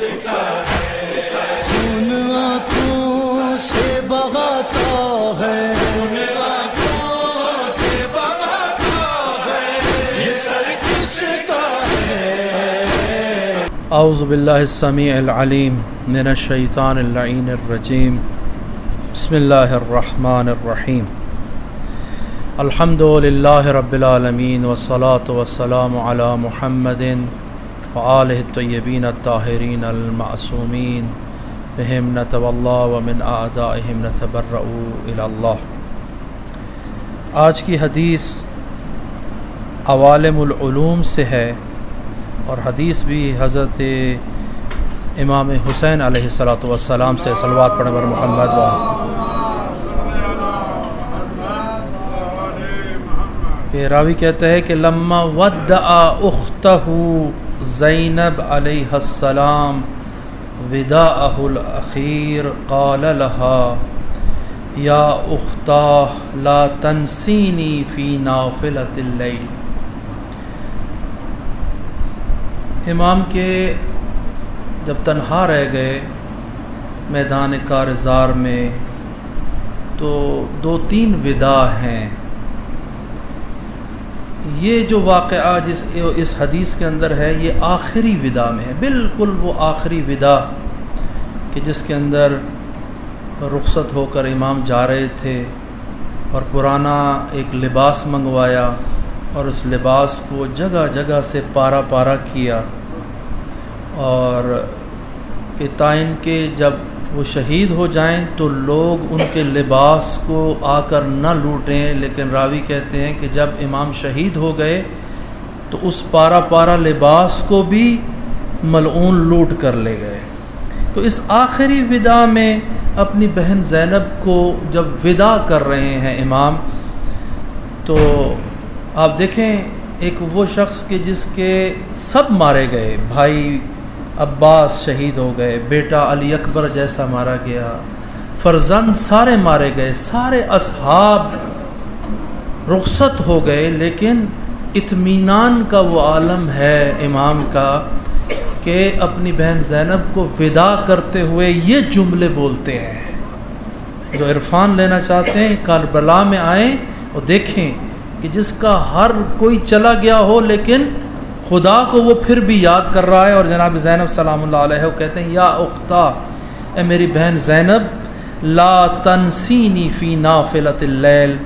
برستا ہے، خون آنکھوں سے بہاتا ہے، خون آنکھوں سے بہاتا ہے، یہ سر کس کا ہے؟ اعوذ باللہ السمیع العلیم من الشیطان اللعین الرجیم، بسم اللہ الرحمن الرحیم، الحمد للہ رب العالمین والصلاة والسلام علی محمد وآلہ الطیبین الطاہرین المعصومین، بہم نتولا ومن اعدائہم نتبرأ الی اللہ۔ آج کی حدیث عوالم العلوم سے ہے، اور حدیث بھی حضرت امام حسین علیہ السلام سے، صلوات پڑھیں بر محمد کہ راوی کہتا ہے کہ لما ودع اختہ زینب علیہ السلام وداعہ الاخیر قال لها یا اختاه لا تنسینی فی نافلۃ اللیل۔ امام کے جب تنہا رہ گئے میدان کارزار میں تو دو تین وداع ہیں۔ یہ جو واقعہ اس حدیث کے اندر ہے یہ آخری وداع میں ہے، بالکل وہ آخری وداع کہ جس کے اندر رخصت ہو کر امام جا رہے تھے اور پرانا ایک لباس منگوایا اور اس لباس کو جگہ جگہ سے پارا پارا کیا، اور کہ تعین کے جب وہ شہید ہو جائیں تو لوگ ان کے لباس کو آ کر نہ لوٹیں، لیکن راوی کہتے ہیں کہ جب امام شہید ہو گئے تو اس پارا پارا لباس کو بھی ملعون لوٹ کر لے گئے۔ تو اس آخری وداع میں اپنی بہن زینب کو جب وداع کر رہے ہیں امام، تو آپ دیکھیں ایک وہ شخص کہ جس کے سب مارے گئے، بھائی عباس شہید ہو گئے، بیٹا علی اکبر جیسا مارا گیا، فرزند سارے مارے گئے، سارے اصحاب رخصت ہو گئے، لیکن اطمینان کا وہ عالم ہے امام کا کہ اپنی بہن زینب کو وداع کرتے ہوئے یہ جملے بولتے ہیں۔ جو عرفان لینا چاہتے ہیں کربلا میں آئیں اور دیکھیں کہ جس کا ہر کوئی چلا گیا ہو لیکن خدا کو وہ پھر بھی یاد کر رہا ہے، اور جناب زینب سلام اللہ علیہ وہ کہتے ہیں یا اختہ، اے میری بہن زینب، لا تنسینی فی نافلۃ اللیل،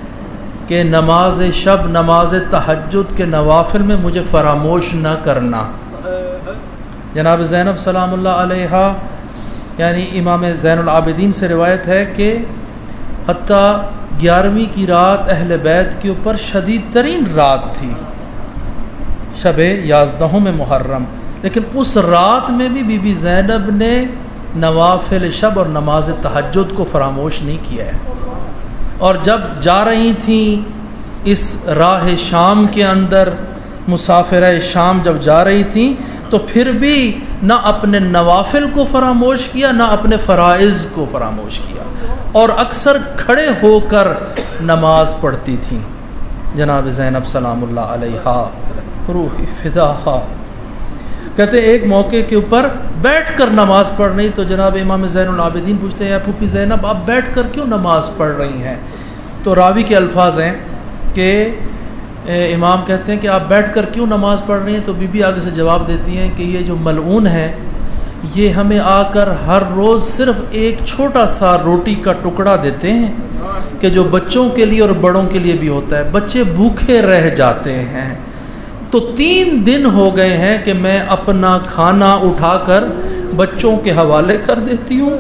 کہ نماز شب، نماز تہجد کے نوافل میں مجھے فراموش نہ کرنا۔ جناب زینب سلام اللہ علیہ یعنی امام زین العابدین سے روایت ہے کہ حتیٰ 11ویں کی رات اہل بیت کے اوپر شدید ترین رات تھی، شب 11 میں محرم، لیکن اس رات میں بھی بی بی زینب نے نوافل شب اور نماز تہجد کو فراموش نہیں کیا ہے۔ اور جب جا رہی تھیں اس راہ شام کے اندر، مسافرہ شام جب جا رہی تھیں تو پھر بھی نہ اپنے نوافل کو فراموش کیا نہ اپنے فرائض کو فراموش کیا، اور اکثر کھڑے ہو کر نماز پڑھتی تھیں۔ جناب زینب سلام اللہ علیہ روح فداہا کہتے ایک موقع کے اوپر بیٹھ کر نماز پڑھ رہی، تو جناب امام زین العابدین پوچھتے ہیں یا پھوپھی زینب آپ بیٹھ کر کیوں نماز پڑھ رہی ہیں؟ تو راوی کے الفاظ ہیں کہ امام کہتے ہیں کہ آپ بیٹھ کر کیوں نماز پڑھ رہی ہیں؟ تو بی بی آگے سے جواب دیتی ہیں کہ یہ جو ملعون ہے یہ ہمیں آ کر ہر روز صرف ایک چھوٹا سا روٹی کا ٹکڑا دیتے ہیں کہ جو بچوں کے لیے اور بڑوں کے لیے بھی ہوتا ہے، بچے بھوکے رہ جاتے ہیں، تو 3 دن ہو گئے ہیں کہ میں اپنا کھانا اٹھا کر بچوں کے حوالے کر دیتی ہوں،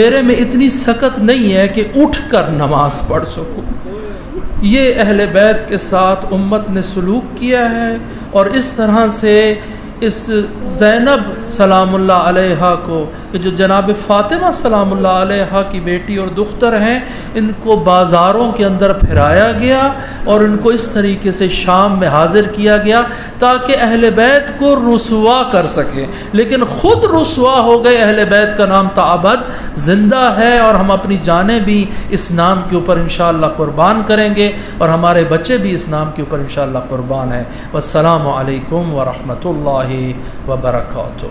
میرے میں اتنی سکت نہیں ہے کہ اٹھ کر نماز پڑھ سکوں۔ یہ اہل بیت کے ساتھ امت نے سلوک کیا ہے، اور اس طرح سے اس زینب سلام اللہ علیہ کو کہ جو جناب فاطمہ سلام اللہ علیہ کی بیٹی اور دختر ہیں، ان کو بازاروں کے اندر پھرایا گیا اور ان کو اس طریقے سے شام میں حاضر کیا گیا تاکہ اہل بیت کو رسوا کر سکے، لیکن خود رسوا ہو گئے۔ اہل بیت کا نام تعبد زندہ ہے، اور ہم اپنی جانیں بھی اس نام کے اوپر انشاءاللہ قربان کریں گے، اور ہمارے بچے بھی اس نام کے اوپر انشاءاللہ قربان ہیں۔ والسلام علیکم ورحمۃ اللہ وبرکاتہ۔